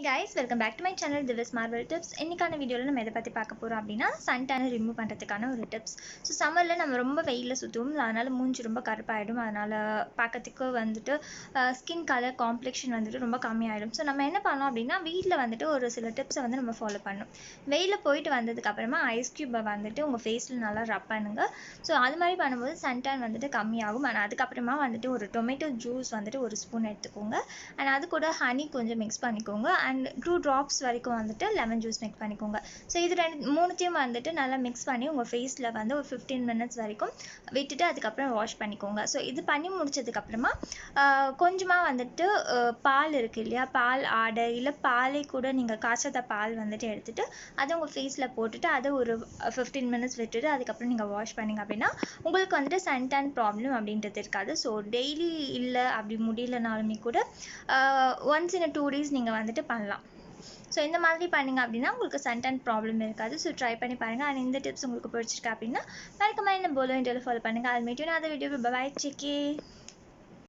Hey guys, welcome back to my channel Divis Marvel Tips. இன்னைக்கான வீடியோல நம்ம எதை பத்தி பார்க்க போறோம் அப்படினா sun tan ரிமூவ் பண்றதுக்கான ஒரு டிப்ஸ். சோ சம்மர்ல நம்ம ரொம்ப வெயில்ல சுத்துவோம். அதனால மூஞ்சி ரொம்ப கருப்பாயிடும். அதனால பார்க்கிறதுக்கு வந்துட்டு ஸ்கின் கலர் காம்ப்ளெக்ஷன் வந்துட்டு ரொம்ப கம்மியாயிடும். சோ நம்ம என்ன பண்ணலாம் அப்படினா வீட்ல வந்துட்டு ஒரு சில டிப்ஸ் வந்து நம்ம ஃபாலோ பண்ணனும். வெயில்ல போயிட்டு வந்ததுக்கு அப்புறமா ஐஸ் கியூபை வந்துட்டு உங்க ஃபேஸ்ல நல்லா ரப் பண்ணுங்க. சோ அது மாதிரி பண்ணும்போது sun tan வந்துட்டு கம்மியாகும். ஆனா அதுக்கு அப்புறமா வந்துட்டு ஒரு டொமேட்டோ ஜூஸ் வந்துட்டு ஒரு ஸ்பூன் எடுத்துக்கோங்க. and அது கூட ஹனி கொஞ்சம் மிக்ஸ் பண்ணிக்கோங்க. and 2 drops வரைக்கும் வந்துட்டு லெமன் ஜூஸ் மிக்ஸ் பண்ணிக்கோங்க. ஸோ இது மூணுத்தையும் வந்துட்டு நல்லா மிக்ஸ் பண்ணி உங்கள் ஃபேஸில் வந்து ஒரு 15 minutes வரைக்கும் விட்டுட்டு அதுக்கப்புறம் வாஷ் பண்ணிக்கோங்க. ஸோ இது பண்ணி முடிச்சதுக்கப்புறமா கொஞ்சமாக வந்துட்டு பால் இருக்குது இல்லையா, பால் ஆடை இல்லை பாலை கூட நீங்கள் காய்ச்சத பால் வந்துட்டு எடுத்துகிட்டு அதை உங்கள் ஃபேஸில் போட்டுட்டு அதை ஒரு 15 minutes விட்டுட்டு அதுக்கப்புறம் நீங்கள் வாஷ் பண்ணிங்க அப்படின்னா உங்களுக்கு வந்துட்டு சன் டேன் ப்ராப்ளம் அப்படின்றது இருக்காது. ஸோ டெய்லி இல்லை அப்படி முடியலனாலுமே கூட ஒன்ஸ் இன் 2 days நீங்கள் வந்துட்டு பண்ணலாம். ஸோ இந்த மாதிரி பண்ணிங்க அப்படின்னா உங்களுக்கு சன் டேன் ப்ராப்ளம் இருக்காது. ஸோ ட்ரை பண்ணி பாருங்கள். அண்ட் இந்த டிப்ஸ் உங்களுக்கு பிடிச்சிருக்கு அப்படின்னா மறக்காம என்ன போலோ இண்டியாவில் ஃபாலோ பண்ணுங்கள். அது மீட்டியும் நான் அதை வீடியோ பை செக்கே.